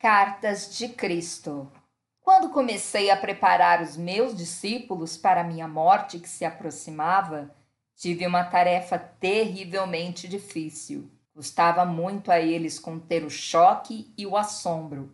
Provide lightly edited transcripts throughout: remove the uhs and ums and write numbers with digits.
Cartas de Cristo. Quando comecei a preparar os meus discípulos para a minha morte que se aproximava, tive uma tarefa terrivelmente difícil. Custava muito a eles conter o choque e o assombro.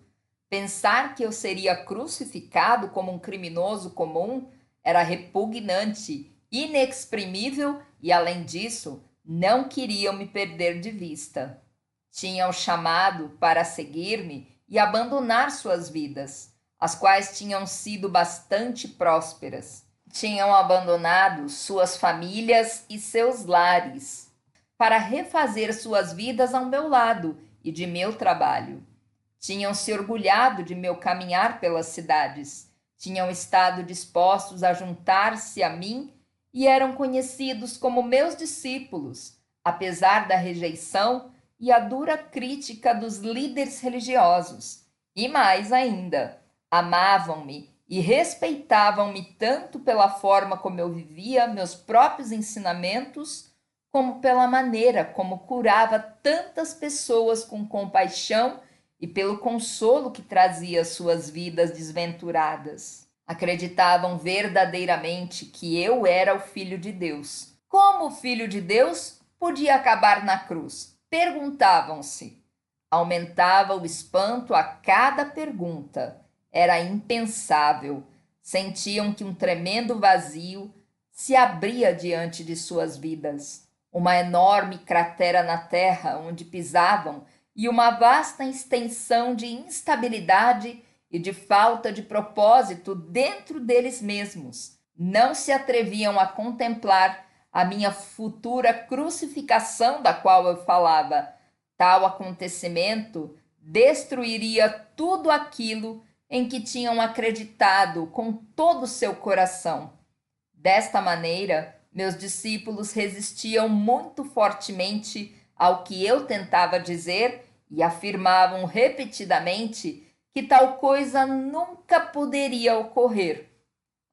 Pensar que eu seria crucificado como um criminoso comum era repugnante, inexprimível e, além disso, não queriam me perder de vista. Tinham chamado para seguir-me e abandonar suas vidas, as quais tinham sido bastante prósperas. Tinham abandonado suas famílias e seus lares para refazer suas vidas ao meu lado e de meu trabalho. Tinham se orgulhado de meu caminhar pelas cidades, tinham estado dispostos a juntar-se a mim e eram conhecidos como meus discípulos, apesar da rejeição e a dura crítica dos líderes religiosos. E mais ainda, amavam-me e respeitavam-me tanto pela forma como eu vivia meus próprios ensinamentos, como pela maneira como curava tantas pessoas com compaixão e pelo consolo que trazia às suas vidas desventuradas. Acreditavam verdadeiramente que eu era o Filho de Deus. Como o Filho de Deus podia acabar na cruz? Perguntavam-se. Aumentava o espanto a cada pergunta. Era impensável. Sentiam que um tremendo vazio se abria diante de suas vidas. Uma enorme cratera na terra onde pisavam e uma vasta extensão de instabilidade e de falta de propósito dentro deles mesmos. Não se atreviam a contemplar a minha futura crucificação da qual eu falava. Tal acontecimento destruiria tudo aquilo em que tinham acreditado com todo o seu coração. Desta maneira, meus discípulos resistiam muito fortemente ao que eu tentava dizer e afirmavam repetidamente que tal coisa nunca poderia ocorrer.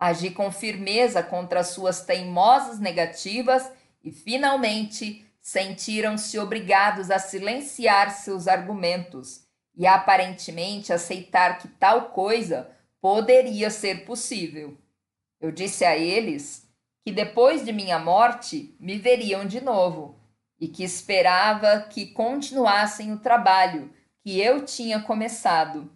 Agi com firmeza contra suas teimosas negativas e, finalmente, sentiram-se obrigados a silenciar seus argumentos e, aparentemente, aceitar que tal coisa poderia ser possível. Eu disse a eles que depois de minha morte me veriam de novo e que esperava que continuassem o trabalho que eu tinha começado.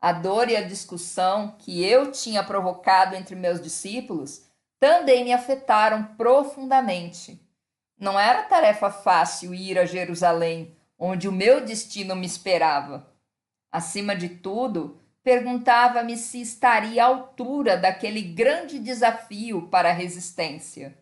A dor e a discussão que eu tinha provocado entre meus discípulos também me afetaram profundamente. Não era tarefa fácil ir a Jerusalém, onde o meu destino me esperava. Acima de tudo, perguntava-me se estaria à altura daquele grande desafio para a resistência.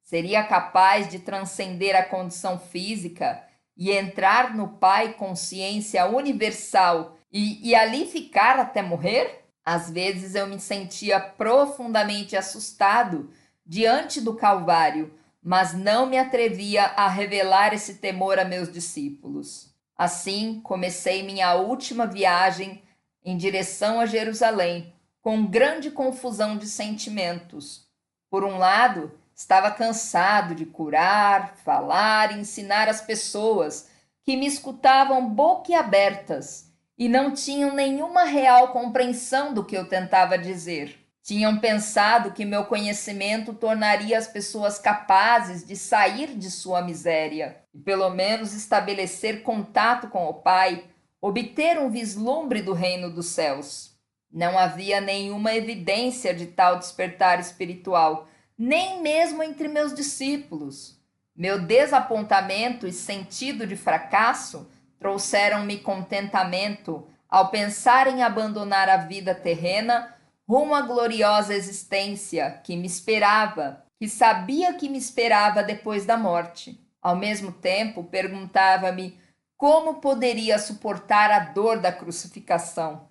Seria capaz de transcender a condição física e entrar no Pai consciência universal e ali ficar até morrer? Às vezes eu me sentia profundamente assustado diante do Calvário, mas não me atrevia a revelar esse temor a meus discípulos. Assim, comecei minha última viagem em direção a Jerusalém, com grande confusão de sentimentos. Por um lado, estava cansado de curar, falar e ensinar as pessoas que me escutavam boquiabertas e não tinham nenhuma real compreensão do que eu tentava dizer. Tinham pensado que meu conhecimento tornaria as pessoas capazes de sair de sua miséria e pelo menos estabelecer contato com o Pai, obter um vislumbre do reino dos céus. Não havia nenhuma evidência de tal despertar espiritual, nem mesmo entre meus discípulos. Meu desapontamento e sentido de fracasso trouxeram-me contentamento ao pensar em abandonar a vida terrena rumo à gloriosa existência que me esperava, que sabia que me esperava depois da morte. Ao mesmo tempo, perguntava-me como poderia suportar a dor da crucificação.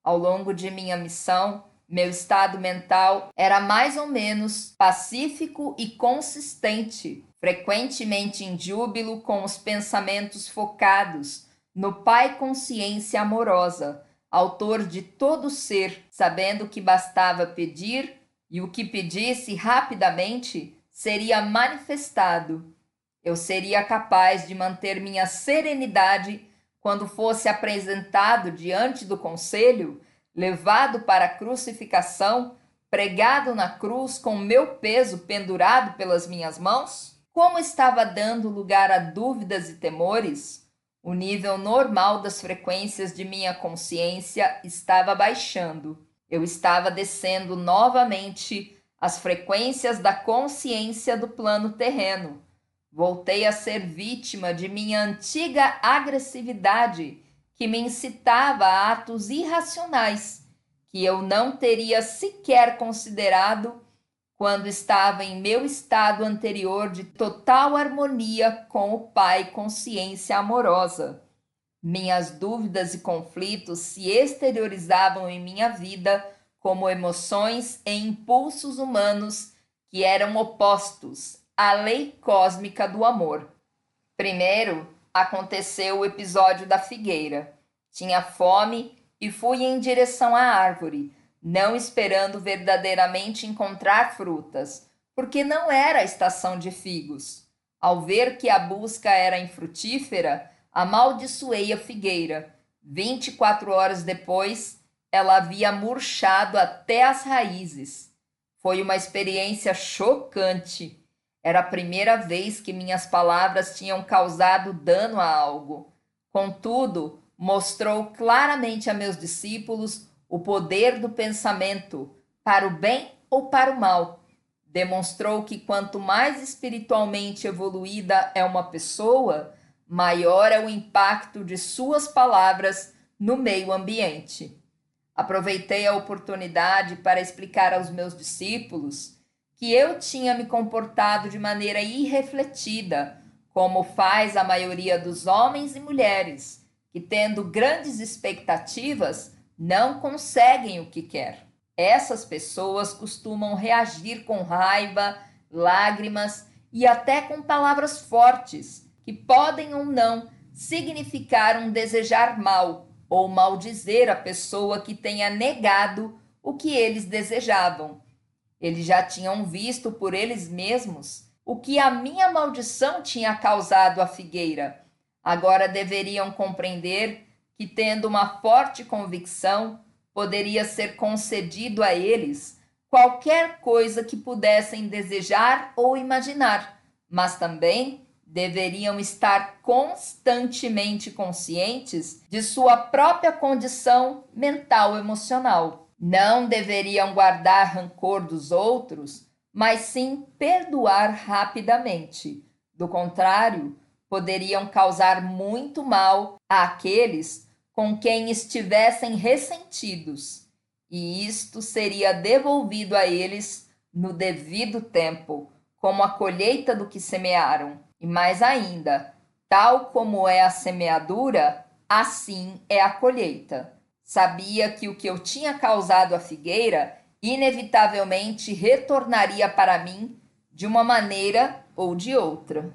Ao longo de minha missão, meu estado mental era mais ou menos pacífico e consistente, frequentemente em júbilo com os pensamentos focados no Pai consciência amorosa, autor de todo ser, sabendo que bastava pedir e o que pedisse rapidamente seria manifestado. Eu seria capaz de manter minha serenidade quando fosse apresentado diante do conselho, levado para a crucificação, pregado na cruz com meu peso pendurado pelas minhas mãos? Como estava dando lugar a dúvidas e temores, o nível normal das frequências de minha consciência estava baixando. Eu estava descendo novamente as frequências da consciência do plano terreno. Voltei a ser vítima de minha antiga agressividade, que me incitava a atos irracionais, que eu não teria sequer considerado quando estava em meu estado anterior de total harmonia com o Pai Consciência Amorosa. Minhas dúvidas e conflitos se exteriorizavam em minha vida como emoções e impulsos humanos que eram opostos à lei cósmica do amor. Primeiro, aconteceu o episódio da figueira. Tinha fome e fui em direção à árvore, não esperando verdadeiramente encontrar frutas, porque não era a estação de figos. Ao ver que a busca era infrutífera, amaldiçoei a figueira. 24 horas depois, ela havia murchado até as raízes. Foi uma experiência chocante. Era a primeira vez que minhas palavras tinham causado dano a algo. Contudo, mostrou claramente a meus discípulos o poder do pensamento, para o bem ou para o mal. Demonstrou que quanto mais espiritualmente evoluída é uma pessoa, maior é o impacto de suas palavras no meio ambiente. Aproveitei a oportunidade para explicar aos meus discípulos que eu tinha me comportado de maneira irrefletida, como faz a maioria dos homens e mulheres, que, tendo grandes expectativas, não conseguem o que quer. Essas pessoas costumam reagir com raiva, lágrimas e até com palavras fortes, que podem ou não significar um desejar mal ou maldizer a pessoa que tenha negado o que eles desejavam. Eles já tinham visto por eles mesmos o que a minha maldição tinha causado à figueira. Agora deveriam compreender que, tendo uma forte convicção, poderia ser concedido a eles qualquer coisa que pudessem desejar ou imaginar, mas também deveriam estar constantemente conscientes de sua própria condição mental-emocional. Não deveriam guardar rancor dos outros, mas sim perdoar rapidamente. Do contrário, poderiam causar muito mal àqueles com quem estivessem ressentidos, e isto seria devolvido a eles no devido tempo, como a colheita do que semearam. E mais ainda, tal como é a semeadura, assim é a colheita. Sabia que o que eu tinha causado à figueira inevitavelmente retornaria para mim de uma maneira ou de outra.